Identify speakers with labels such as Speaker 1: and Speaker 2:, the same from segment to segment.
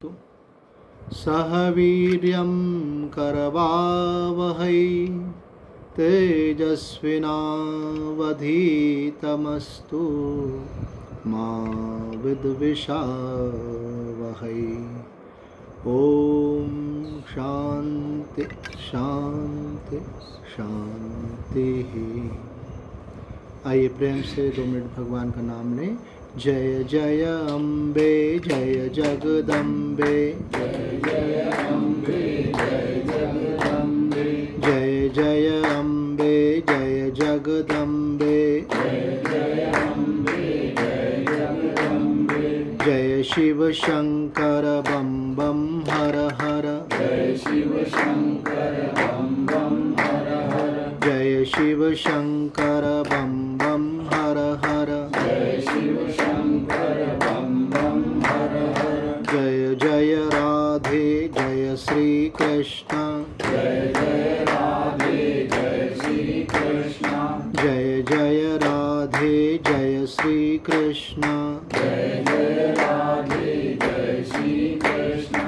Speaker 1: सह वीर्यं करवावहै तेजस्विनावधीतमस्तु मा विद्विषावहै। ओम शांति शांति शांति। आइए प्रेम से 2 मिनट भगवान का नाम लें। जय जय अम्बे जय जगदम्बे,
Speaker 2: जय जय अम्बे जय जगदम्बे,
Speaker 1: जय जय अम्बे जय जगदम्बे,
Speaker 2: जय जय अम्बे जय जगदम्बे,
Speaker 1: जय शिव शंकर बम बम हर हर,
Speaker 2: जय शिव शंकर बम बम हर हर,
Speaker 1: जय शिव शंकर बम बम हर हर,
Speaker 2: जय शिव शंकर बम बम हर हर,
Speaker 1: जय जय राधे जय श्री कृष्ण,
Speaker 2: जय जय राधे जय श्री कृष्ण,
Speaker 1: जय जय राधे जय श्री कृष्ण,
Speaker 2: जय जय राधे जय श्री कृष्ण,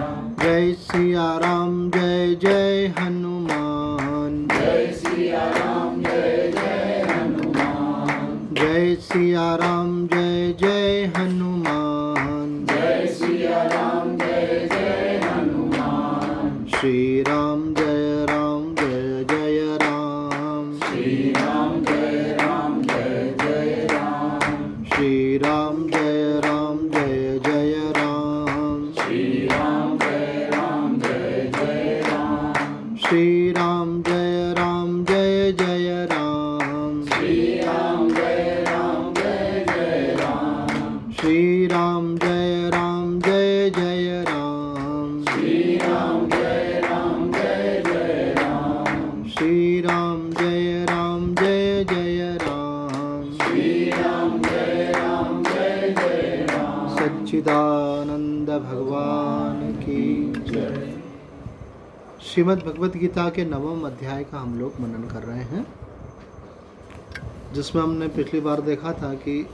Speaker 1: जय सिया राम जय जय हनुमान,
Speaker 2: जय सिया राम जय जय हनुमान,
Speaker 1: जय सिया राम जय जय हनुमान,
Speaker 2: जय सिया राम जय जय हनुमान,
Speaker 1: श्री राम जय जय राम,
Speaker 2: श्री राम जय जय राम,
Speaker 1: श्री राम जय जय राम,
Speaker 2: श्री राम जय जय राम,
Speaker 1: श्री राम जय जय राम,
Speaker 2: श्री राम जय जय राम,
Speaker 1: श्री राम जय जय राम,
Speaker 2: श्री राम जय जय राम,
Speaker 1: श्री राम जय जय राम,
Speaker 2: श्री राम जय जय राम।
Speaker 1: सच्चिदानंद भगवान की जय। श्रीमद् भगवत गीता के 9वें अध्याय का हम लोग मनन कर रहे हैं, जिसमें हमने पिछली बार देखा था कि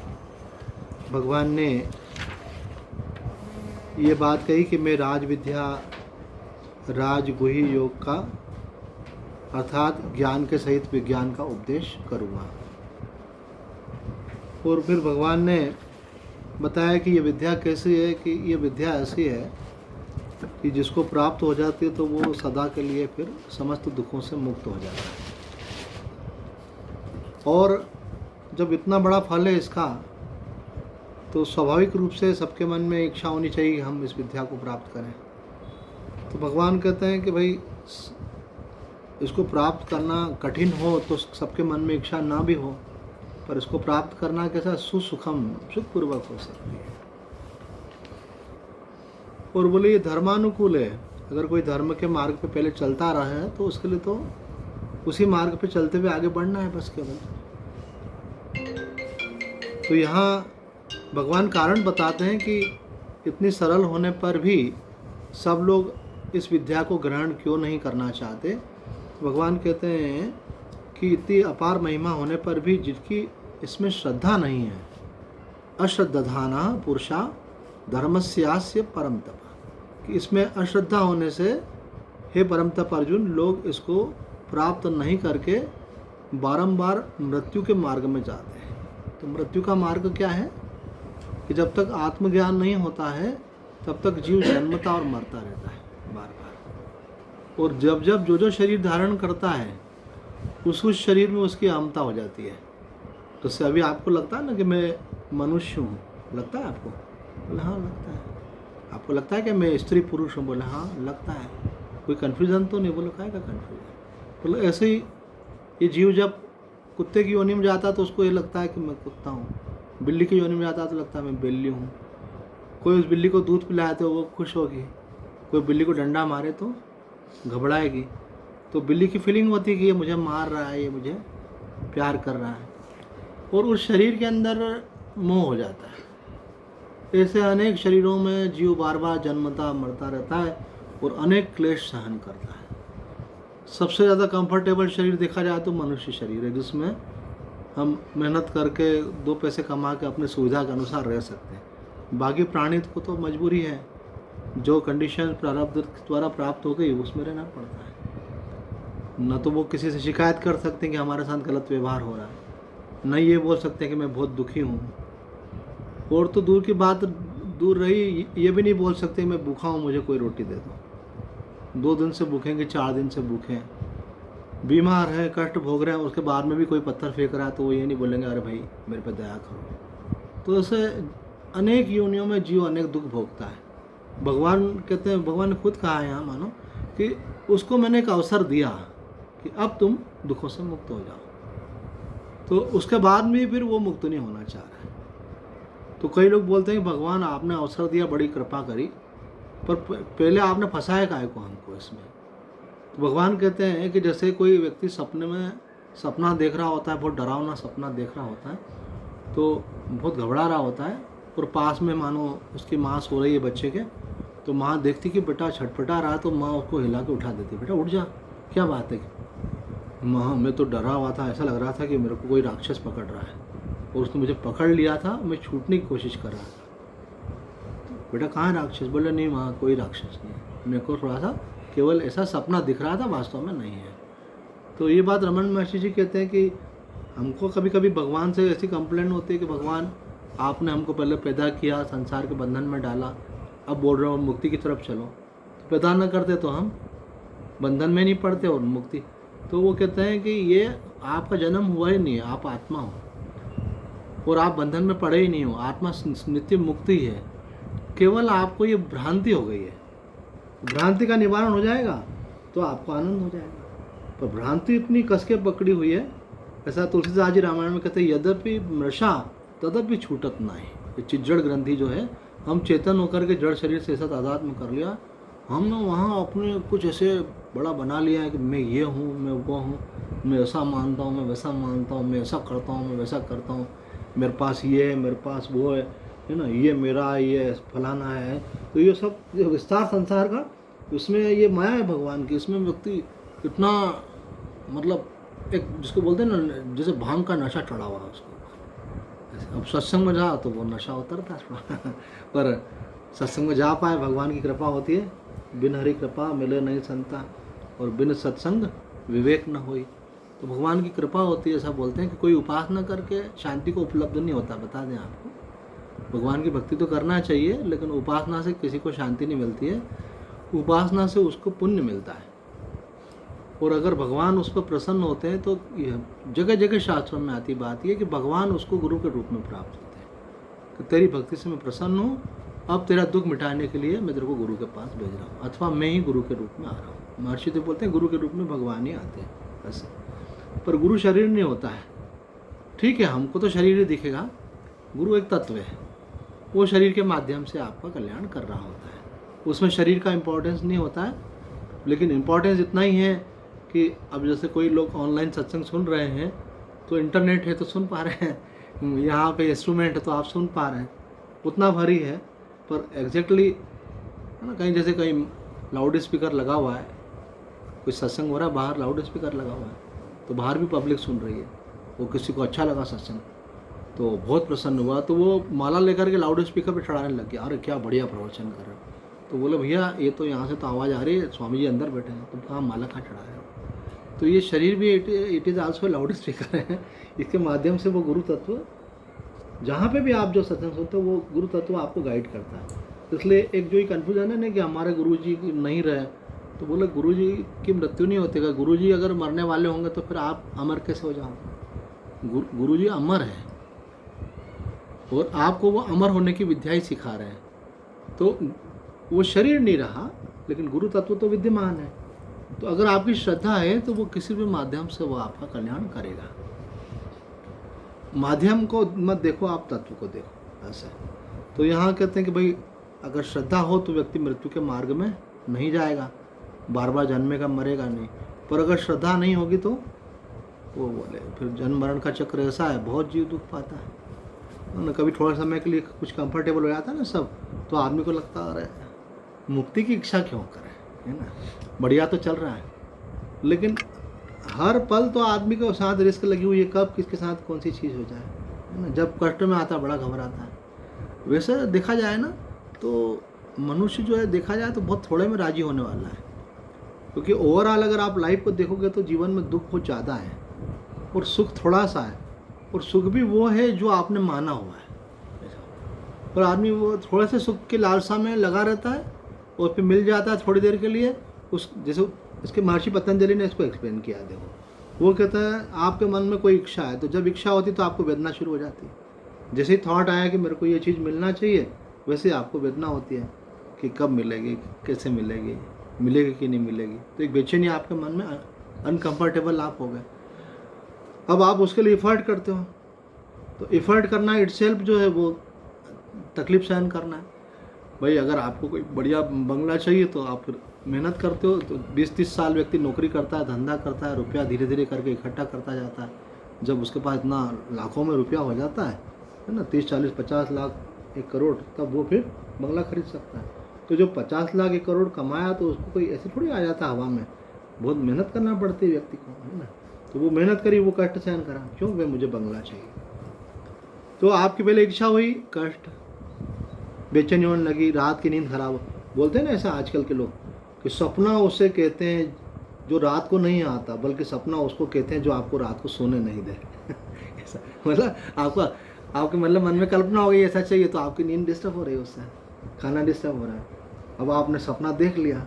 Speaker 1: भगवान ने ये बात कही कि मैं राज विद्या राजगुही योग का अर्थात ज्ञान के सहित विज्ञान का उपदेश करूँगा। और फिर भगवान ने बताया कि ये विद्या कैसी है, कि ये विद्या ऐसी है कि जिसको प्राप्त हो जाती है तो वो सदा के लिए फिर समस्त दुखों से मुक्त हो जाता है। और जब इतना बड़ा फल है इसका, तो स्वाभाविक रूप से सबके मन में इच्छा होनी चाहिए कि हम इस विद्या को प्राप्त करें। तो भगवान कहते हैं कि भाई इसको प्राप्त करना कठिन हो तो सबके मन में इच्छा ना भी हो, पर इसको प्राप्त करना कैसा सुसुखम सुखपूर्वक हो सकती है। और बोले ये धर्मानुकूल है। अगर कोई धर्म के मार्ग पे पहले चलता रहा है तो उसके लिए तो उसी मार्ग पे चलते हुए आगे बढ़ना है बस केवल। तो यहाँ भगवान कारण बताते हैं कि इतनी सरल होने पर भी सब लोग इस विद्या को ग्रहण क्यों नहीं करना चाहते। भगवान कहते हैं कि इतनी अपार महिमा होने पर भी जिनकी इसमें श्रद्धा नहीं है, अश्रद्धाना पुरुषा धर्मस्यास्य परम तप, कि इसमें अश्रद्धा होने से हे परम तप अर्जुन, लोग इसको प्राप्त नहीं करके बारंबार मृत्यु के मार्ग में जाते हैं। तो मृत्यु का मार्ग क्या है कि जब तक आत्मज्ञान नहीं होता है तब तक जीव जन्मता और मरता रहता है बार बार। और जब जब जो शरीर धारण करता है उस शरीर में उसकी अहमता हो जाती है। तो इससे अभी आपको लगता है ना कि मैं मनुष्य हूँ, लगता है आपको? बोले हाँ लगता है। आपको लगता है कि मैं स्त्री पुरुष हूँ? बोले हाँ लगता है। कोई कन्फ्यूज़न तो नहीं? बोले क्या कन्फ्यूज़न? बोले ऐसे ही ये जीव जब कुत्ते की योनि में जाता है तो उसको ये लगता है कि मैं कुत्ता हूँ। बिल्ली की योनि में जाता है तो लगता है मैं बिल्ली हूँ। कोई उस बिल्ली को दूध पिलाए तो वो खुश होगी, कोई बिल्ली को डंडा मारे तो घबराएगी। तो बिल्ली की फीलिंग होती है कि ये मुझे मार रहा है, ये मुझे प्यार कर रहा है, और उस शरीर के अंदर मोह हो जाता है। ऐसे अनेक शरीरों में जीव बार बार जन्मता मरता रहता है और अनेक क्लेश सहन करता है। सबसे ज़्यादा कंफर्टेबल शरीर देखा जाए तो मनुष्य शरीर है, जिसमें हम मेहनत करके 2 पैसे कमा के अपने सुविधा के अनुसार रह सकते हैं। बाकी प्राणी को तो मजबूरी है, जो कंडीशन प्रारब्ध द्वारा प्राप्त हो गई उसमें रहना पड़ता है। न तो वो किसी से शिकायत कर सकते हैं कि हमारे साथ गलत व्यवहार हो रहा है, न ये बोल सकते हैं कि मैं बहुत दुखी हूँ, और तो दूर की बात दूर रही, ये भी नहीं बोल सकते मैं भूखा हूँ मुझे कोई रोटी दे दो। 2 दिन से भूखेंगे, 4 दिन से भूखे हैं, बीमार हैं, कष्ट भोग रहे हैं, उसके बाद में भी कोई पत्थर फेंक रहा है तो वो ये नहीं बोलेंगे अरे भाई मेरे पे दया करो। तो ऐसे अनेक योनियों में जीव अनेक दुख भोगता है। भगवान कहते हैं, भगवान ने खुद कहा है यहाँ मानो कि उसको मैंने एक अवसर दिया कि अब तुम दुखों से मुक्त हो जाओ, तो उसके बाद में फिर वो मुक्त नहीं होना चाह रहा है। तो कई लोग बोलते हैं कि भगवान आपने अवसर दिया, बड़ी कृपा करी, पर पहले आपने फंसाया काहे को हमको इसमें। तो भगवान कहते हैं कि जैसे कोई व्यक्ति सपने में सपना देख रहा होता है, बहुत डरावना सपना देख रहा होता है, तो बहुत घबरा रहा होता है, और पास में मानो उसकी माँ सो रही है बच्चे के, तो माँ देखती कि बेटा छटपटा रहा है, तो माँ उसको हिला के उठा देती, बेटा उठ जा, क्या बात है। माँ मैं तो डरा हुआ था, ऐसा लग रहा था कि मेरे को कोई राक्षस पकड़ रहा है, और उसने मुझे पकड़ लिया था, मैं छूटने की कोशिश कर रहा था। बेटा कहाँ है राक्षस? बोले नहीं माँ कोई राक्षस नहीं है, मेरे को थोड़ा सा केवल ऐसा सपना दिख रहा था, वास्तव में नहीं है। तो ये बात रमन महर्षि जी कहते हैं कि हमको कभी कभी भगवान से ऐसी कंप्लेंट होती है कि भगवान आपने हमको पहले पैदा किया, संसार के बंधन में डाला, अब बोल रहे हो मुक्ति की तरफ चलो। तो पैदा न करते तो हम बंधन में नहीं पड़ते और मुक्ति। तो वो कहते हैं कि ये आपका जन्म हुआ ही नहीं है, आप आत्मा हो और आप बंधन में पड़े ही नहीं हो, आत्मा नित्य मुक्ति है, केवल आपको ये भ्रांति हो गई है। भ्रांति का निवारण हो जाएगा तो आपको आनंद हो जाएगा, पर भ्रांति इतनी कस के पकड़ी हुई है। ऐसा तुलसीदास जी रामायण में कहते हैं, यद्यपि मृषा तदपि छूटत नाही। ये चिज्जड़ ग्रंथि जो है, हम चेतन होकर के जड़ शरीर से ऐसा तादात्म्य कर लिया, हमने वहाँ अपने कुछ ऐसे बड़ा बना लिया है कि मैं ये हूँ, मैं वो हूँ, मैं ऐसा मानता हूँ, मैं वैसा मानता हूँ, मैं ऐसा करता हूँ, मैं वैसा करता हूँ, मेरे पास ये है, मेरे पास वो है ना, ये मेरा, ये फलाना है। तो ये सब विस्तार संसार का, उसमें ये माया है भगवान की। इसमें व्यक्ति इतना मतलब एक जिसको बोलते हैं ना, जैसे भांग का नशा चढ़ा हुआ है उसको। अब सत्संग में जा तो वो नशा उतरता है पर सत्संग में जा पाए, भगवान की कृपा होती है। बिन हरि कृपा मिले नहीं संता, और बिन सत्संग विवेक न होई। तो भगवान की कृपा होती है। ऐसा बोलते हैं कि कोई उपासना करके शांति को उपलब्ध नहीं होता। बता दें आपको, भगवान की भक्ति तो करना चाहिए, लेकिन उपासना से किसी को शांति नहीं मिलती है। उपासना से उसको पुण्य मिलता है, और अगर भगवान उस पर प्रसन्न होते हैं तो जगह जगह शास्त्रों में आती बात यह कि भगवान उसको गुरु के रूप में प्राप्त होते हैं कि तेरी भक्ति से मैं प्रसन्न हूँ, अब तेरा दुख मिटाने के लिए मैं तेरे को गुरु के पास भेज रहा हूँ, अथवा मैं ही गुरु के रूप में आ रहा हूँ। महर्षि तो बोलते हैं गुरु के रूप में भगवान ही आते हैं ऐसे, पर गुरु शरीर नहीं होता है। ठीक है, हमको तो शरीर ही दिखेगा, गुरु एक तत्व है, वो शरीर के माध्यम से आपका कल्याण कर रहा होता है। उसमें शरीर का इम्पोर्टेंस नहीं होता है, लेकिन इम्पोर्टेंस इतना ही है कि अब जैसे कोई लोग ऑनलाइन सत्संग सुन रहे हैं तो इंटरनेट है तो सुन पा रहे हैं, यहाँ पे इंस्ट्रूमेंट है तो आप सुन पा रहे हैं, उतना भारी है। पर एग्जैक्टली है ना, कहीं जैसे कहीं लाउड स्पीकर लगा हुआ है, कोई सत्संग हो रहा है, बाहर लाउड स्पीकर लगा हुआ है, तो बाहर भी पब्लिक सुन रही है, वो किसी को अच्छा लगा सत्संग तो बहुत प्रसन्न हुआ, तो वो माला लेकर के लाउड स्पीकर पे चढ़ाने लग गया, अरे क्या बढ़िया प्रवचन कर रहे हो। तो बोले भैया ये तो यहाँ से तो आवाज़ आ रही है, स्वामी जी अंदर बैठे हैं, तुम कहाँ माला कहाँ चढ़ा रहे हो। तो ये शरीर भी it is also loud speaker है, इसके माध्यम से वो गुरु तत्व, जहाँ पे भी आप जो सत्संग सुनते हो वो गुरु तत्व आपको गाइड करता है। इसलिए एक जो ये कन्फ्यूजन है ना कि हमारे गुरु जी नहीं रहे, तो बोले गुरु जी की मृत्यु नहीं होती। गुरु जी अगर मरने वाले होंगे तो फिर आप अमर कैसे हो जाओ। गुरु जी अमर है और आपको वो अमर होने की विद्या ही सिखा रहे हैं। तो वो शरीर नहीं रहा, लेकिन गुरु तत्व तो विद्यमान है। तो अगर आपकी श्रद्धा है तो वो किसी भी माध्यम से वो आपका कल्याण करेगा। माध्यम को मत देखो, आप तत्व को देखो ऐसा। तो यहाँ कहते हैं कि भाई अगर श्रद्धा हो तो व्यक्ति मृत्यु के मार्ग में नहीं जाएगा, बार बार जन्मेगा, मरेगा नहीं। पर अगर श्रद्धा नहीं होगी तो वो बोले फिर जन्म मरण का चक्र ऐसा है, बहुत जीव दुख पाता है ना। कभी थोड़ा समय के लिए कुछ कंफर्टेबल हो जाता है ना सब, तो आदमी को लगता है मुक्ति की इच्छा क्यों करें, है ना, बढ़िया तो चल रहा है। लेकिन हर पल तो आदमी के साथ रिस्क लगी हुई है, कब किसके साथ कौन सी चीज़ हो जाए, है ना। जब कष्ट में आता है बड़ा घबराता है। वैसे देखा जाए ना तो मनुष्य जो है देखा जाए तो बहुत थोड़े में राजी होने वाला है, क्योंकि ओवरऑल अगर आप लाइफ को देखोगे तो जीवन में दुख बहुत ज़्यादा है और सुख थोड़ा सा है, और सुख भी वो है जो आपने माना हुआ है। और आदमी वो थोड़े से सुख की लालसा में लगा रहता है और फिर मिल जाता है थोड़ी देर के लिए। उस जैसे इसके महर्षि पतंजलि ने इसको एक्सप्लेन किया, देखो वो कहता है आपके मन में कोई इच्छा है, तो जब इच्छा होती तो आपको वेदना शुरू हो जाती है। जैसे ही थॉट आया कि मेरे को ये चीज़ मिलना चाहिए, वैसे आपको वेदना होती है कि कब मिलेगी, कैसे मिलेगी, मिलेगी कि नहीं मिलेगी। तो एक बेचैनी आपके मन में, अनकंफर्टेबल आप हो गए। अब आप उसके लिए इफ़र्ट करते हो, तो इफ़र्ट करना इटसेल्फ जो है वो तकलीफ सहन करना है। भाई अगर आपको कोई बढ़िया बंगला चाहिए तो आप फिर मेहनत करते हो, तो 20-30 साल व्यक्ति नौकरी करता है, धंधा करता है, रुपया धीरे धीरे करके इकट्ठा करता जाता है। जब उसके पास इतना लाखों में रुपया हो जाता है ना, 30-40-50 लाख 1 करोड़, तब वो फिर बंगला खरीद सकता है। तो जो 50 लाख 1 करोड़ कमाया तो उसको कोई ऐसे थोड़ी आ जाता हवा में, बहुत मेहनत करना पड़ती है व्यक्ति को, है ना। तो वो मेहनत करी, वो कष्ट सहन करा, क्यों भाई मुझे बंगला चाहिए। तो आपकी पहले इच्छा हुई, कष्ट, बेचैनी होने लगी, रात की नींद खराब। बोलते हैं ना ऐसा आजकल के लोग कि सपना उसे कहते हैं जो रात को नहीं आता, बल्कि सपना उसको कहते हैं जो आपको रात को सोने नहीं दे। ऐसा मतलब आपके मतलब मन में कल्पना हो गई ऐसा चाहिए, तो आपकी नींद डिस्टर्ब हो रही है, उससे खाना डिस्टर्ब हो रहा है। अब आपने सपना देख लिया,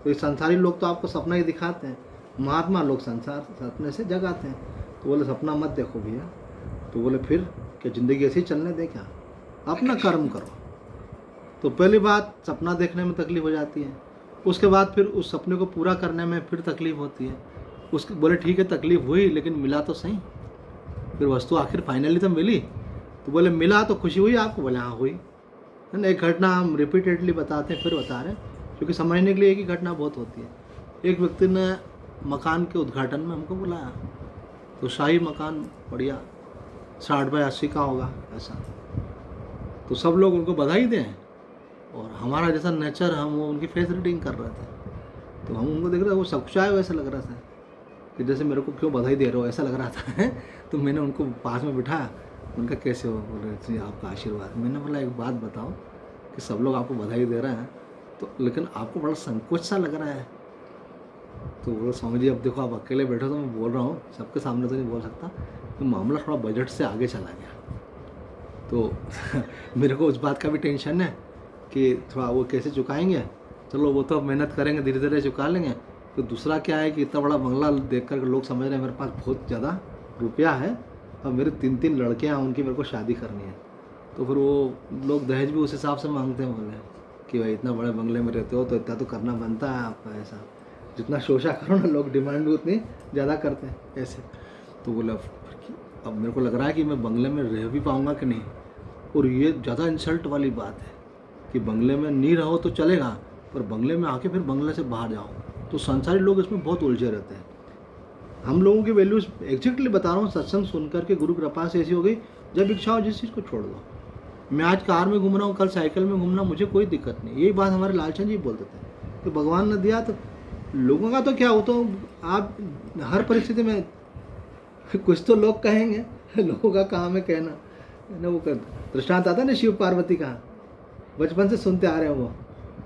Speaker 1: तो ये संसारी लोग तो आपको सपना ही दिखाते हैं, महात्मा लोग संसार सपने से जगाते हैं। तो बोले सपना मत देखो भैया। तो बोले फिर क्या ज़िंदगी ऐसे ही चलने दे क्या, अपना कर्म करो। तो पहली बात सपना देखने में तकलीफ हो जाती है, उसके बाद फिर उस सपने को पूरा करने में फिर तकलीफ होती है। उसके बोले ठीक है तकलीफ हुई, लेकिन मिला तो सही, फिर वस्तु आखिर फाइनली तो मिली। तो बोले मिला तो खुशी हुई आपको, बोले हाँ हुई, है ना। एक घटना हम रिपीटेडली बताते हैं, फिर बता रहे हैं, क्योंकि समझने के लिए एक ही घटना बहुत होती है। एक व्यक्ति ने मकान के उद्घाटन में हमको बुलाया, तो शाही मकान बढ़िया 60 बाय 80 का होगा ऐसा। तो सब लोग उनको बधाई दें, और हमारा जैसा नेचर, हम वो उनकी फेस रीडिंग कर रहे थे। तो हम उनको देख रहे थे, वो सब कुछ आए वैसा लग रहा था कि जैसे मेरे को क्यों बधाई दे रहे हो, ऐसा लग रहा था। तो मैंने उनको पास में बिठाया, उनका कैसे हो, बोल रहे थे आपका आशीर्वाद। मैंने बोला एक बात बताओ कि सब लोग आपको बधाई दे रहे हैं, तो लेकिन आपको बड़ा संकोच सा लग रहा है। तो बोलो स्वामी जी अब देखो आप अकेले बैठो, तो मैं बोल रहा हूँ, सबके सामने तो नहीं बोल सकता, तो मामला थोड़ा बजट से आगे चला गया। तो मेरे को उस बात का भी टेंशन है कि थोड़ा वो कैसे चुकाएंगे। चलो वो तो अब मेहनत करेंगे, धीरे धीरे चुका लेंगे। तो दूसरा क्या है कि इतना बड़ा बंगला देख कर लोग समझ रहे हैं मेरे पास बहुत ज़्यादा रुपया है, और मेरे 3-3 लड़कियाँ हैं, उनकी मेरे को शादी करनी है। तो फिर वो लोग दहेज भी उस हिसाब से मांगते हैं, बोले कि भाई इतना बड़े बंगले में रहते हो तो इतना तो करना बनता है आपका, ऐसा जितना शोषा करो ना, लोग डिमांड भी उतनी ज़्यादा करते हैं ऐसे। तो बोला अब मेरे को लग रहा है कि मैं बंगले में रह भी पाऊँगा कि नहीं। और ये ज़्यादा इंसल्ट वाली बात है कि बंगले में नहीं रहो तो चलेगा, पर बंगले में आके फिर बंगले से बाहर जाओ। तो संसारी लोग इसमें बहुत उलझे रहते हैं। हम लोगों की वैल्यूज एग्जैक्टली बता रहा हूँ, सत्संग सुनकर के गुरु कृपा से ऐसी हो गई, जब इच्छा हो जिस चीज़ को छोड़ दो। मैं आज कार में घूम रहा हूँ, कल साइकिल में घूमना, मुझे कोई दिक्कत नहीं। यही बात हमारे लालचंद जी बोलते थे कि भगवान ने दिया, तो लोगों का तो क्या हो, तो आप हर परिस्थिति में कुछ तो लोग कहेंगे, लोगों का काम है कहना, है ना। वो दृष्टांत आता ना शिव पार्वती का, बचपन से सुनते आ रहे हैं वो,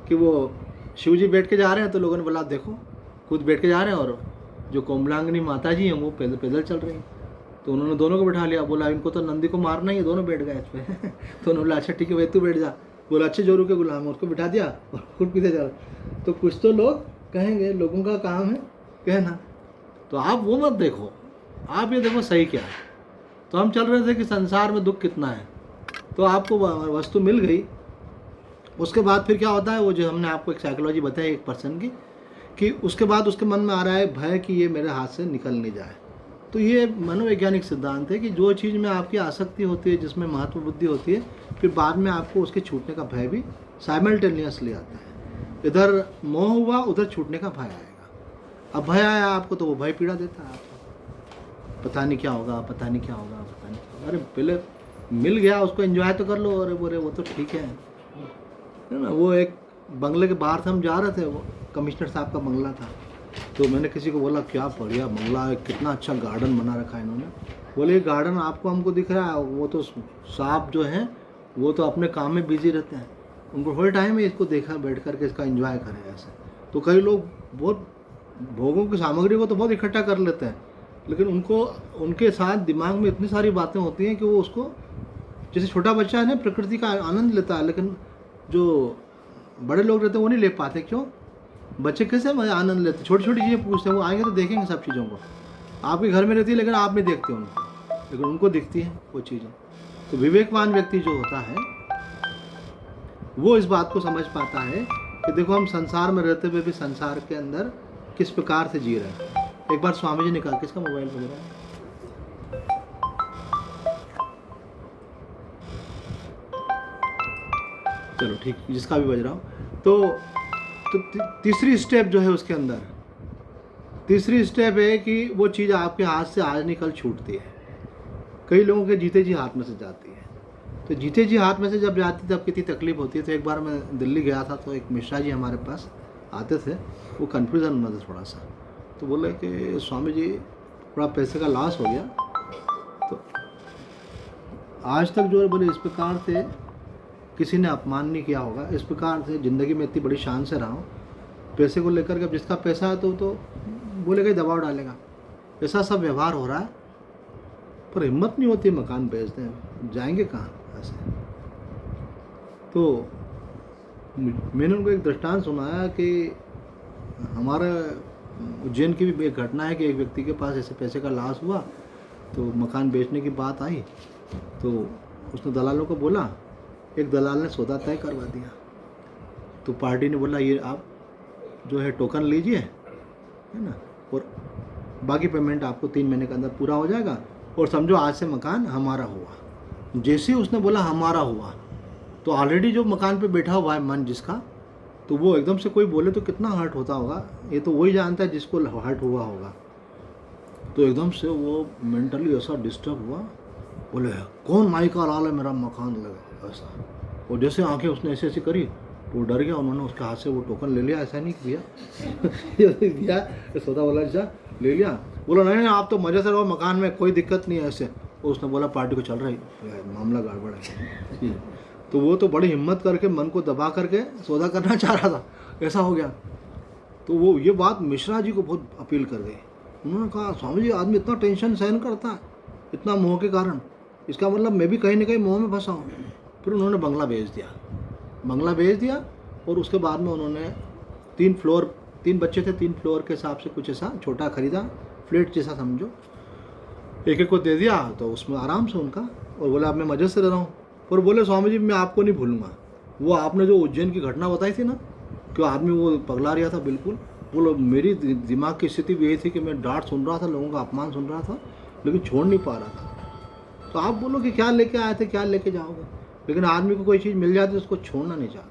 Speaker 1: कि वो शिव जी बैठ के जा रहे हैं, तो लोगों ने बोला देखो खुद बैठ के जा रहे हैं, और जो कोमलांगनी माता जी हैं वो पैदल पैदल चल रही हैं। तो उन्होंने दोनों को बिठा लिया, बोला इनको तो नंदी को मारना ही है, दोनों बैठ गए इस पर। तो उन्होंने बोला अच्छा ठीक है भाई तू बैठ जा। बोला अच्छे जोरू के गुलाम, उसको बिठा दिया और खुद पीछे चल। तो कुछ तो लोग कहेंगे, लोगों का काम है कहना। तो आप वो मत देखो, आप ये देखो सही क्या है। तो हम चल रहे थे कि संसार में दुख कितना है, तो आपको वस्तु मिल गई। उसके बाद फिर क्या होता है, वो जो हमने आपको एक साइकोलॉजी बताई एक पर्सन की, कि उसके बाद उसके मन में आ रहा है भय कि ये मेरे हाथ से निकल नहीं जाए। तो ये मनोवैज्ञानिक सिद्धांत है कि जो चीज़ में आपकी आसक्ति होती है, जिसमें महत्व बुद्धि होती है, फिर बाद में आपको उसके छूटने का भय भी साइमल्टेनियसली आता है। इधर मोह हुआ, उधर छूटने का भय आएगा। अब भय आया आपको, तो वो भय पीड़ा देता है आपको, पता नहीं क्या होगा, पता नहीं क्या होगा, पता नहीं क्या। अरे पहले मिल गया, उसको एंजॉय तो कर लो। अरे बोले वो तो ठीक है ना। वो एक बंगले के बाहर से हम जा रहे थे, वो कमिश्नर साहब का बंगला था। तो मैंने किसी को बोला क्या बढ़िया बंगला है, कितना अच्छा गार्डन बना रखा है इन्होंने। बोले गार्डन आपको हमको दिख रहा है, वो तो साहब जो हैं वो तो अपने काम में बिजी रहते हैं, उनको थोड़े टाइम है इसको देखा बैठ करके इसका एंजॉय करें ऐसे। तो कई लोग बहुत भोगों की सामग्री को तो बहुत इकट्ठा कर लेते हैं, लेकिन उनको उनके साथ दिमाग में इतनी सारी बातें होती हैं कि वो उसको, जैसे छोटा बच्चा है ना प्रकृति का आनंद लेता है, लेकिन जो बड़े लोग रहते हैं वो नहीं ले पाते। क्यों? बच्चे कैसे आनंद लेते हैं, छोटी छोटी चीज़ें पूछते हैं, वो आएंगे तो देखेंगे सब चीज़ों को। आपके घर में रहती है लेकिन आप नहीं देखते उनको, लेकिन उनको दिखती है वो चीज़ें। तो विवेकवान व्यक्ति जो होता है वो इस बात को समझ पाता है कि देखो हम संसार में रहते हुए भी संसार के अंदर किस प्रकार से जी रहे हैं। एक बार स्वामी जी ने कहा, किसका मोबाइल बज रहा है? चलो ठीक, जिसका भी बज रहा हो। तो तीसरी स्टेप जो है उसके अंदर, तीसरी स्टेप है कि वो चीज़ आपके हाथ से आज नहीं कल छूटती है। कई लोगों के जीते जी हाथ में से जाती है। तो जीते जी हाथ में से जब जाती तब कितनी तकलीफ होती है। तो एक बार मैं दिल्ली गया था, तो एक मिश्रा जी हमारे पास आते थे, वो कन्फ्यूज़न में थे थोड़ा सा। तो बोले कि स्वामी जी थोड़ा पैसे का लॉस हो गया। तो आज तक जो है बोले इस प्रकार से किसी ने अपमान नहीं किया होगा, इस प्रकार से ज़िंदगी में इतनी बड़ी शान से रहा हूँ। पैसे को लेकर के अब जिसका पैसा है तो बोलेगा ही दबाव डालेगा, ऐसा सब व्यवहार हो रहा है। पर हिम्मत नहीं होती मकान बेचते हैं, जाएंगे कहाँ ऐसे। तो मैंने उनको एक दृष्टांत सुनाया कि हमारे उज्जैन की भी एक घटना है कि एक व्यक्ति के पास ऐसे पैसे का लॉस हुआ, तो मकान बेचने की बात आई, तो उसने दलालों को बोला। एक दलाल ने सौदा तय करवा दिया। तो पार्टी ने बोला ये आप जो है टोकन लीजिए, है ना, और बाकी पेमेंट आपको 3 महीने के अंदर पूरा हो जाएगा, और समझो आज से मकान हमारा हुआ। जैसे ही उसने बोला हमारा हुआ, तो ऑलरेडी जो मकान पे बैठा हुआ है मन जिसका, तो वो एकदम से कोई बोले तो कितना हर्ट होता होगा, ये तो वही जानता है जिसको हर्ट हुआ होगा। तो एकदम से वो मेंटली ऐसा डिस्टर्ब हुआ, बोले कौन माई का लाल है मेरा मकान लगा ऐसा। और जैसे आंखें उसने ऐसे ऐसी करी तो वो डर गया। उन्होंने उसके हाथ से वो टोकन ले लिया, ऐसा नहीं किया दिया सौदा वाला जैसा ले लिया। बोला नहीं आप तो मज़े से रहो, मकान में कोई दिक्कत नहीं है ऐसे। और उसने बोला पार्टी को चल रही मामला गड़बड़ है। तो वो तो बड़ी हिम्मत करके मन को दबा करके सौदा करना चाह रहा था, ऐसा हो गया। तो वो ये बात मिश्रा जी को बहुत अपील कर गई। उन्होंने कहा स्वामी जी आदमी इतना टेंशन सहन करता है इतना मोह के कारण, इसका मतलब मैं भी कहीं ना कहीं मोह में फंसा हूँ। फिर उन्होंने बंगला भेज दिया और उसके बाद में उन्होंने 3 बच्चे थे, 3 फ्लोर के हिसाब से कुछ ऐसा छोटा खरीदा, फ्लैट जैसा समझो, एक को दे दिया। तो उसमें आराम से उनका, और बोला अब मैं मज़े से रह रहा हूँ। और बोले स्वामी जी मैं आपको नहीं भूलूंगा, वो आपने जो उज्जैन की घटना बताई थी ना कि आदमी वो पगला रहा था बिल्कुल, बोलो मेरी दिमाग की स्थिति भी यही थी कि मैं डांट सुन रहा था, लोगों का अपमान सुन रहा था, लेकिन छोड़ नहीं पा रहा था। तो आप बोलो कि क्या लेके आए थे, क्या लेके जाओगे, लेकिन आदमी को कोई चीज़ मिल जाती है उसको छोड़ना नहीं चाहता।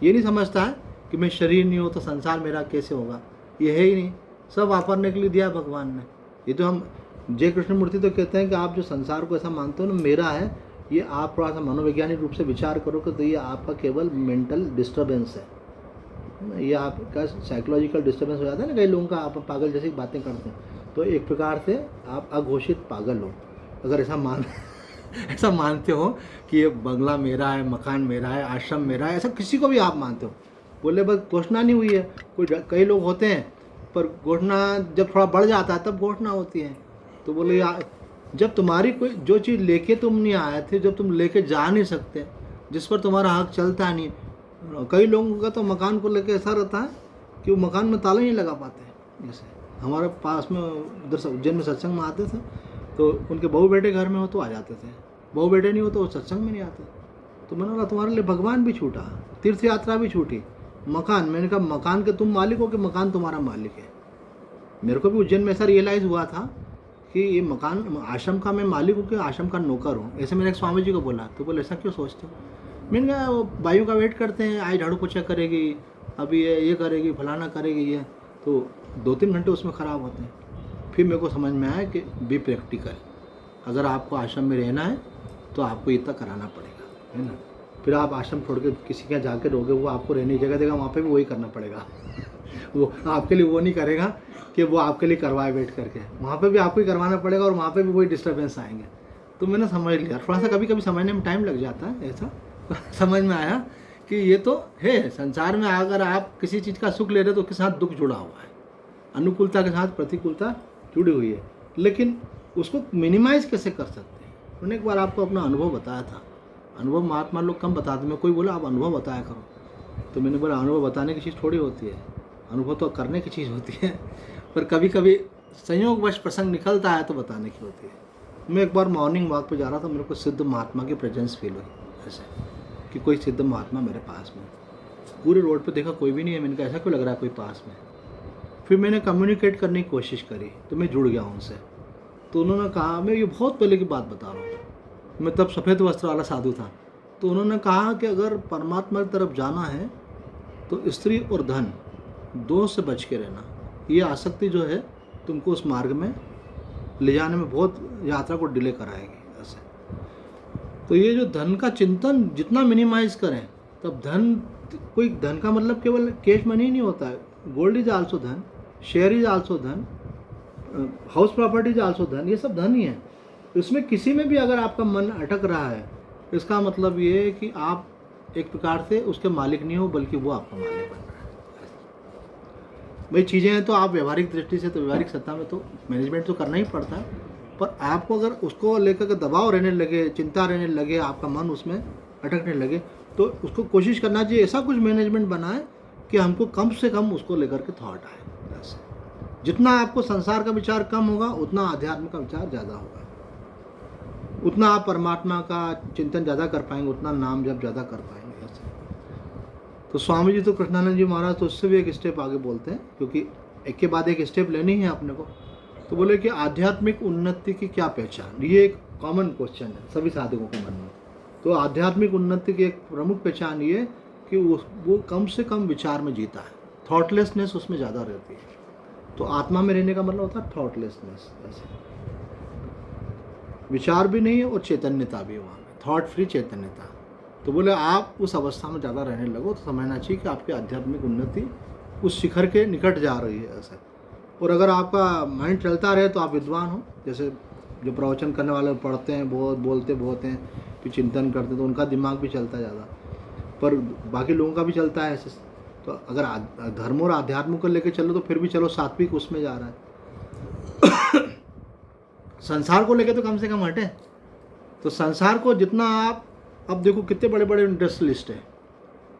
Speaker 1: ये नहीं समझता है कि मैं शरीर नहीं हूँ तो संसार मेरा कैसे होगा, ये है ही नहीं, सब वापरने के लिए दिया भगवान ने। ये तो हम जय कृष्ण मूर्ति तो कहते हैं कि आप जो संसार को ऐसा मानते हो ना मेरा है, ये आप थोड़ा सा मनोवैज्ञानिक रूप से विचार करोगे तो ये आपका केवल मेंटल डिस्टर्बेंस है। ये आपका साइकोलॉजिकल डिस्टर्बेंस हो जाता है ना, कई लोगों का आप पागल जैसी बातें करते हैं, तो एक प्रकार से आप अघोषित पागल हो अगर ऐसा मानते हो कि ये बंगला मेरा है, मकान मेरा है, आश्रम मेरा है, ऐसा किसी को भी आप मानते हो। बोले बस घोषणा नहीं हुई है, कई लोग होते हैं पर घोषणा जब थोड़ा बढ़ जाता है तब घोषणा होती है। तो बोले जब तुम्हारी कोई जो चीज़ लेके तुम नहीं आए थे, जब तुम लेके जा नहीं सकते, जिस पर तुम्हारा हक चलता नहीं, कई लोगों का तो मकान को लेके ऐसा रहता है कि वो मकान में ताला ही नहीं लगा पाते। जैसे हमारे पास में उधर उज्जैन में सत्संग में आते थे, तो उनके बहू बेटे घर में हो तो आ जाते थे, बहू बेटे नहीं हो तो सत्संग में नहीं आते। तो मैंने कहा तुम्हारे लिए भगवान भी छूटा, तीर्थ यात्रा भी छूटी, मकान, मैंने कहा मकान के तुम मालिक हो कि मकान तुम्हारा मालिक है। मेरे को भी उज्जैन में ऐसा रियलाइज़ हुआ था कि ये मकान आश्रम का मैं मालिक हूँ कि आश्रम का नौकर हूँ। ऐसे मैंने एक स्वामी जी को बोला, तो बोले ऐसा क्यों सोचते हो। मैंने कहा वो भाइयों का वेट करते हैं, आज झाड़ू पोछा करेगी, अभी ये करेगी, फलाना करेगी, ये तो 2-3 घंटे उसमें ख़राब होते हैं। फिर मेरे को समझ में आया कि बी प्रैक्टिकल, अगर आपको आश्रम में रहना है तो आपको इतना कराना पड़ेगा, है ना। फिर आप आश्रम छोड़ के किसी के जाके रहोगे, वो आपको रहने की जगह देगा, वहाँ पे भी वही करना पड़ेगा वो आपके लिए वो नहीं करेगा कि वो आपके लिए करवाए बैठ करके, वहाँ पे भी आपको ही करवाना पड़ेगा और वहाँ पे भी वही डिस्टर्बेंस आएंगे। तो मैंने समझ लिया, थोड़ा सा कभी कभी समझने में टाइम लग जाता है ऐसा समझ में आया कि ये तो है संसार में, अगर आप किसी चीज़ का सुख ले रहे हो तो उसके साथ दुख जुड़ा हुआ है, अनुकूलता के साथ प्रतिकूलता जुड़ी हुई है, लेकिन उसको मिनिमाइज कैसे कर सकते हैं। मैंने एक बार आपको अपना अनुभव बताया था। अनुभव महात्मा लोग कम बताते, मैं कोई बोला आप अनुभव बताया करो, तो मैंने बोला अनुभव बताने की चीज़ थोड़ी होती है, अनुभव तो करने की चीज़ होती है, पर कभी कभी संयोगवश प्रसंग निकलता है तो बताने की होती है। मैं एक बार मॉर्निंग वॉक पे जा रहा था, मेरे को सिद्ध महात्मा की प्रेजेंस फील हुई, ऐसे कि कोई सिद्ध महात्मा मेरे पास में। पूरे रोड पे देखा कोई भी नहीं है, मैंने कहा ऐसा क्यों लग रहा है कोई पास में। फिर मैंने कम्युनिकेट करने की कोशिश करी तो मैं जुड़ गया उनसे। तो उन्होंने कहा, मैं ये बहुत पहले की बात बता रहा हूँ, मैं तब सफ़ेद वस्त्र वाला साधु था। तो उन्होंने कहा कि अगर परमात्मा की तरफ जाना है तो स्त्री और धन दोनों से बच के रहना, ये आसक्ति जो है तुमको उस मार्ग में ले जाने में बहुत यात्रा को डिले कराएगी ऐसे। तो ये जो धन का चिंतन जितना मिनिमाइज करें, तब धन, कोई धन का मतलब केवल कैश मनी नहीं होता है, गोल्ड इज आल्सो धन, शेयर इज आल्सो धन, हाउस प्रॉपर्टी इज आल्सो धन, ये सब धन ही है। इसमें किसी में भी अगर आपका मन अटक रहा है, इसका मतलब ये है कि आप एक प्रकार से उसके मालिक नहीं हो, बल्कि वो आपका मालिक बन रहा है। भाई चीज़ें हैं तो आप व्यवहारिक दृष्टि से, तो व्यवहारिक सत्ता में तो मैनेजमेंट तो करना ही पड़ता है, पर आपको अगर उसको लेकर के दबाव रहने लगे, चिंता रहने लगे, आपका मन उसमें अटकने लगे, तो उसको कोशिश करना चाहिए ऐसा कुछ मैनेजमेंट बनाए कि हमको कम से कम उसको लेकर के थॉट आए। ऐसे जितना आपको संसार का विचार कम होगा, उतना आध्यात्म का विचार ज़्यादा होगा, उतना आप परमात्मा का चिंतन ज़्यादा कर पाएंगे, उतना नाम जप ज़्यादा कर पाएंगे। ऐसे तो स्वामी जी तो कृष्णानंद जी महाराज तो उससे भी एक स्टेप आगे बोलते हैं, क्योंकि एक के बाद एक स्टेप लेनी है अपने को। तो बोले कि आध्यात्मिक उन्नति की क्या पहचान, ये एक कॉमन क्वेश्चन है सभी साधकों के मन में। तो आध्यात्मिक उन्नति की एक प्रमुख पहचान ये कि वो कम से कम विचार में जीता है, थॉटलेसनेस उसमें ज़्यादा रहती है। तो आत्मा में रहने का मतलब होता है थॉटलेसनेस, ऐसे विचार भी नहीं है और चैतन्यता भी है वहाँ में, थॉट फ्री चैतन्यता। तो बोले आप उस अवस्था में ज़्यादा रहने लगो तो समझना चाहिए कि आपकी आध्यात्मिक उन्नति उस शिखर के निकट जा रही है ऐसा। और अगर आपका माइंड चलता रहे तो आप विद्वान हो, जैसे जो प्रवचन करने वाले पढ़ते हैं बहुत, बोलते बहुत हैं, फिर चिंतन करते हैं, तो उनका दिमाग भी चलता है ज़्यादा, पर बाकी लोगों का भी चलता है ऐसे। तो अगर धर्म और आध्यात्म को लेकर चलो तो फिर भी चलो सात्विक उसमें जा रहा है। संसार को लेकर तो कम से कम हटे। तो संसार को जितना आप, अब देखो कितने बड़े बड़े इंडस्ट्रियलिस्ट हैं,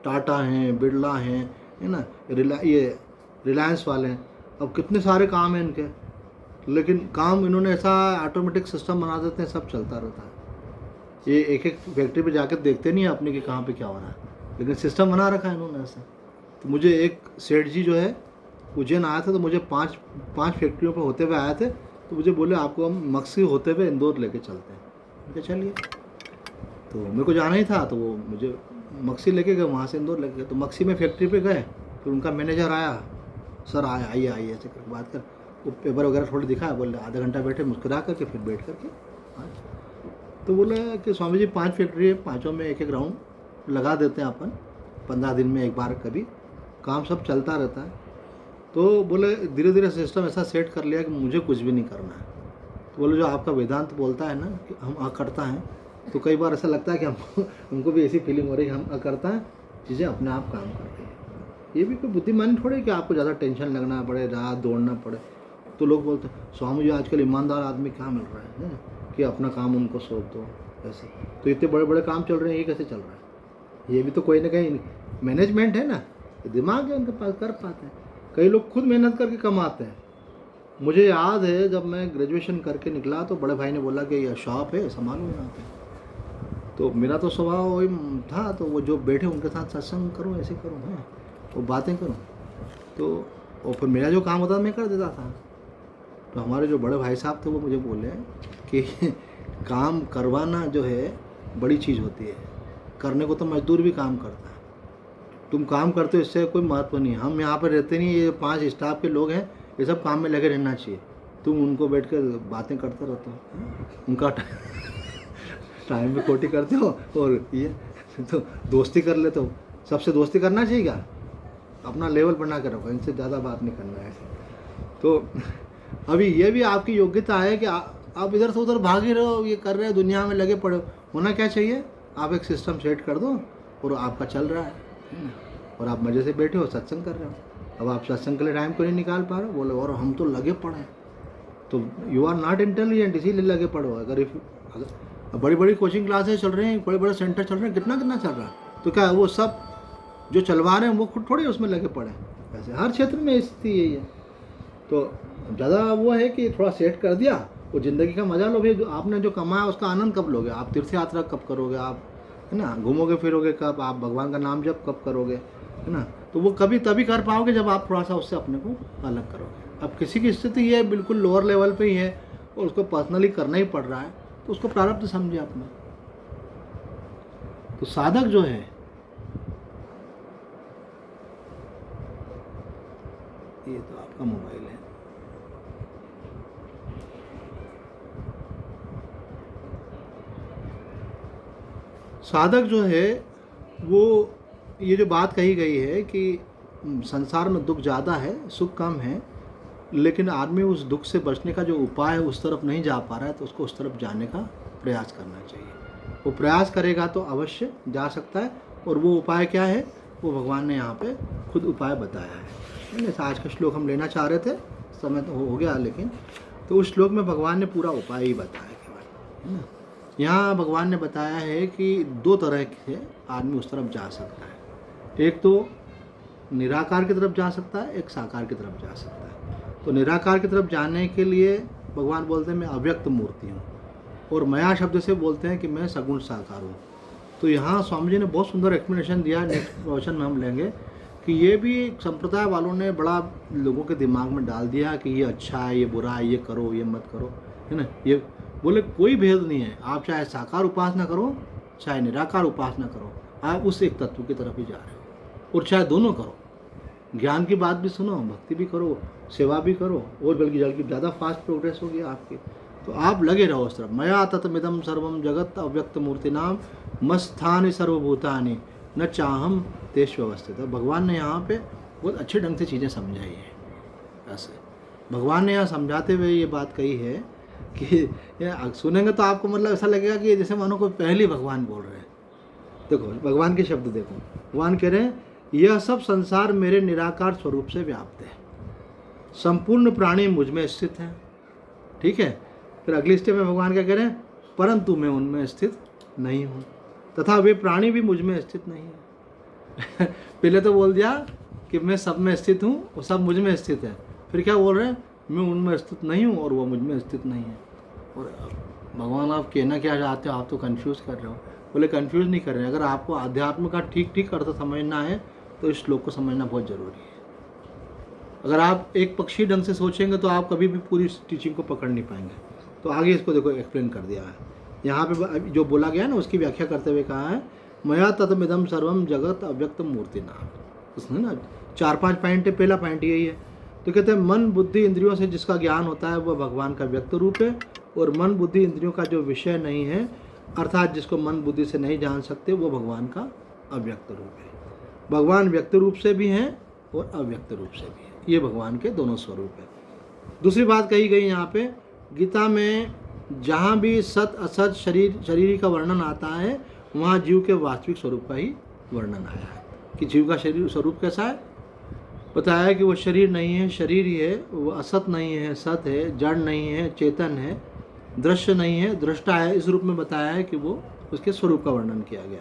Speaker 1: टाटा हैं, बिरला हैं, है ना, ये रिलायंस वाले हैं, अब कितने सारे काम हैं इनके, लेकिन काम इन्होंने ऐसा ऑटोमेटिक सिस्टम बना देते हैं, सब चलता रहता है। ये एक एक फैक्ट्री पे जाकर देखते नहीं है अपने कि कहाँ पे क्या हो रहा है, लेकिन सिस्टम बना रखा है इन्होंने ऐसा। तो मुझे एक सेठ जी जो है उज्जैन आया था, तो मुझे पाँच फैक्ट्रियों पे होते हुए आए थे, तो मुझे बोले आपको हम मक्सी होते हुए इंदौर लेके चलते हैं। मैं चलिए, तो मेरे को जाना ही था, तो वो मुझे मक्सी लेके गए, वहाँ से इंदौर लेके गए। तो मक्सी में फैक्ट्री पे गए, फिर उनका मैनेजर आया, सर आइए ऐसे करके बात कर, वो पेपर वगैरह थोड़ा दिखाया, बोले आधा घंटा बैठे, मुस्कुरा करके फिर बैठ करके। तो बोले कि स्वामी जी 5 फैक्ट्री है, 5 में एक राउंड लगा देते हैं अपन, 15 दिन में एक बार कभी, काम सब चलता रहता है। तो बोले धीरे धीरे सिस्टम ऐसा सेट कर लिया कि मुझे कुछ भी नहीं करना है। तो बोले जो आपका वेदांत बोलता है ना कि हम अकर्ता हैं, तो कई बार ऐसा लगता है कि हमको भी ऐसी फीलिंग हो रही है कि हम अकर्ता हैं, चीज़ें अपने आप काम करती हैं। ये भी कोई बुद्धिमानी थोड़ी कि आपको ज़्यादा टेंशन लगना पड़े, रात दौड़ना पड़े। तो लोग बोलते हैं स्वामी जी आजकल ईमानदार आदमी क्या मिल रहा है कि अपना काम उनको सौंप दो ऐसे। तो इतने बड़े बड़े काम चल रहे हैं, ये कैसे चल रहा है? ये भी तो कोई ना कहीं मैनेजमेंट है ना, दिमाग है उनके पास, कर पाते हैं। कई लोग खुद मेहनत करके कमाते हैं। मुझे याद है जब मैं ग्रेजुएशन करके निकला तो बड़े भाई ने बोला कि यह शॉप है, संभालो यहाँ पे। तो मेरा तो स्वभाव वही था, तो वो जो बैठे उनके साथ सत्संग करो, ऐसे करो, हाँ वो बातें करो। तो और फिर मेरा जो काम होता मैं कर देता था। तो हमारे जो बड़े भाई साहब थे वो मुझे बोले कि काम करवाना जो है बड़ी चीज़ होती है, करने को तो मजदूर भी काम करता है, तुम काम करते हो इससे कोई महत्व नहीं है। हम यहाँ पर रहते नहीं, ये 5 स्टाफ के लोग हैं, ये सब काम में लगे रहना चाहिए, तुम उनको बैठ कर बातें करते रहते हो, उनका टाइम भी खोटी करते हो और ये तो दोस्ती कर लेते हो। सबसे दोस्ती करना चाहिए क्या? अपना लेवल बना कर रखो, इनसे ज़्यादा बात नहीं करना है। तो अभी ये भी आपकी योग्यता है कि आप इधर से उधर भाग ही रहे हो, ये कर रहे हो, दुनिया में लगे पड़े हो। होना क्या चाहिए, आप एक सिस्टम सेट कर दो और आपका चल रहा है ना, और आप मज़े से बैठे हो सत्संग कर रहे हो। अब आप सत्संग के लिए टाइम को नहीं निकाल पा रहे हो, बोले और हम तो लगे पड़े हैं, तो यू आर नॉट इंटेलिजेंट, इसीलिए लगे पड़ो। अगर बड़ी बड़ी कोचिंग क्लासेस चल रहे हैं, बड़े बड़े सेंटर चल रहे हैं, कितना कितना चल रहा है, तो क्या वो सब जो चलवा रहे हैं वो खुद थोड़ी उसमें लगे पड़े हैं। ऐसे हर क्षेत्र में स्थिति यही है। तो ज़्यादा वो है कि थोड़ा सेट कर दिया, वो ज़िंदगी का मज़ा लो भाई, जो आपने जो कमाया उसका आनंद कब लोगे, आप तीर्थ यात्रा कब करोगे, आप है ना, घूमोगे फिरोगे कब, आप भगवान का नाम जप कब करोगे, है ना, तो वो कभी तभी कर पाओगे जब आप थोड़ा सा उससे अपने को अलग करोगे। अब किसी की स्थिति ये बिल्कुल लोअर लेवल पे ही है और उसको पर्सनली करना ही पड़ रहा है, तो उसको प्रारब्ध समझे अपना। तो साधक जो है, ये तो आपका मोबाइल है, साधक जो है वो, ये जो बात कही गई है कि संसार में दुख ज़्यादा है सुख कम है, लेकिन आदमी उस दुख से बचने का जो उपाय है उस तरफ नहीं जा पा रहा है, तो उसको उस तरफ जाने का प्रयास करना चाहिए। वो प्रयास करेगा तो अवश्य जा सकता है। और वो उपाय क्या है, वो भगवान ने यहाँ पे खुद उपाय बताया है। जैसे आज का श्लोक हम लेना चाह रहे थे, समय तो हो गया, लेकिन तो उस श्लोक में भगवान ने पूरा उपाय ही बताया केवल, है ना। यहाँ भगवान ने बताया है कि दो तरह से आदमी उस तरफ जा सकता है, एक तो निराकार की तरफ जा सकता है, एक साकार की तरफ जा सकता है। तो निराकार की तरफ जाने के लिए भगवान बोलते हैं मैं अव्यक्त मूर्ति हूँ, और मया शब्द से बोलते हैं कि मैं सगुण साकार हूँ। तो यहाँ स्वामी जी ने बहुत सुंदर एक्सप्लेनेशन दिया, नेक्स्ट क्वेश्चन में हम लेंगे कि ये भी संप्रदाय वालों ने बड़ा लोगों के दिमाग में डाल दिया कि ये अच्छा है, ये बुरा है, ये करो, ये मत करो, है ना। ये बोले कोई भेद नहीं है, आप चाहे साकार उपासना करो चाहे निराकार उपासना करो, आप उस एक तत्व की तरफ ही जा रहे हो। और चाहे दोनों करो, ज्ञान की बात भी सुनो, भक्ति भी करो, सेवा भी करो, और बल्कि ज़्यादा फास्ट प्रोग्रेस होगी आपकी। तो आप लगे रहो उस तरफ। मया तत्मिदं सर्वम जगत अव्यक्त मूर्ति नाम मस्थानि सर्वभूतानि न चाहम तेषु अवस्थित। भगवान ने यहाँ पे बहुत अच्छे ढंग से चीज़ें समझाई है। ऐसे भगवान ने यहाँ समझाते हुए ये बात कही है कि सुनेंगे तो आपको मतलब ऐसा लगेगा कि जैसे मानो कोई पहली भगवान बोल रहे हैं। देखो भगवान के शब्द देखो, भगवान कह रहे हैं यह सब संसार मेरे निराकार स्वरूप से व्याप्त है, संपूर्ण प्राणी मुझ में स्थित है। ठीक है, फिर अगली स्टेप में भगवान क्या कह रहे हैं, परंतु मैं उनमें स्थित नहीं हूँ तथा वे प्राणी भी मुझ में स्थित नहीं है। पहले तो बोल दिया कि मैं सब में स्थित हूँ और सब मुझ में स्थित है, फिर क्या बोल रहे हैं, मैं उनमें स्थित नहीं हूँ और वो मुझ में स्थित नहीं है। और भगवान आप कहना क्या चाहते हो, आप तो कंफ्यूज कर रहे हो। बोले कंफ्यूज नहीं कर रहे हैं, अगर आपको अध्यात्म का ठीक ठीक अर्थ समझना है तो इस श्लोक को समझना बहुत ज़रूरी है। अगर आप एक पक्षी ढंग से सोचेंगे तो आप कभी भी पूरी टीचिंग को पकड़ नहीं पाएंगे। तो आगे इसको देखो एक्सप्लेन कर दिया है यहाँ पे, जो बोला गया ना उसकी व्याख्या करते हुए कहा है मया तत्मिदं सर्वम जगत अव्यक्त मूर्ति नाम। उसने ना 4-5 पॉइंट है, पहला पॉइंट यही है। तो कहते हैं मन बुद्धि इंद्रियों से जिसका ज्ञान होता है वह भगवान का व्यक्त रूप है, और मन बुद्धि इंद्रियों का जो विषय नहीं है, अर्थात जिसको मन बुद्धि से नहीं जान सकते, वो भगवान का अव्यक्त रूप है। भगवान व्यक्त रूप से भी हैं और अव्यक्त रूप से भी हैं, ये भगवान के दोनों स्वरूप है। दूसरी बात कही गई यहाँ पे, गीता में जहाँ भी सत असत शरीर का वर्णन आता है वहाँ जीव के वास्तविक स्वरूप का ही वर्णन आया है कि जीव का शरीर स्वरूप कैसा है। बताया है कि वो शरीर नहीं है, शरीर ही है, वो असत नहीं है, सत है, जड़ नहीं है, चेतन है, दृश्य नहीं है, दृष्टा है। इस रूप में बताया है कि वो उसके स्वरूप का वर्णन किया गया।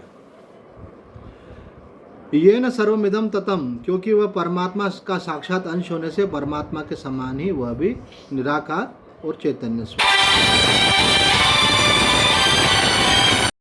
Speaker 1: ये न सर्वमिदं ततम, क्योंकि वह परमात्मा का साक्षात अंश होने से परमात्मा के समान ही वह भी निराकार और चैतन्य स्वरूप।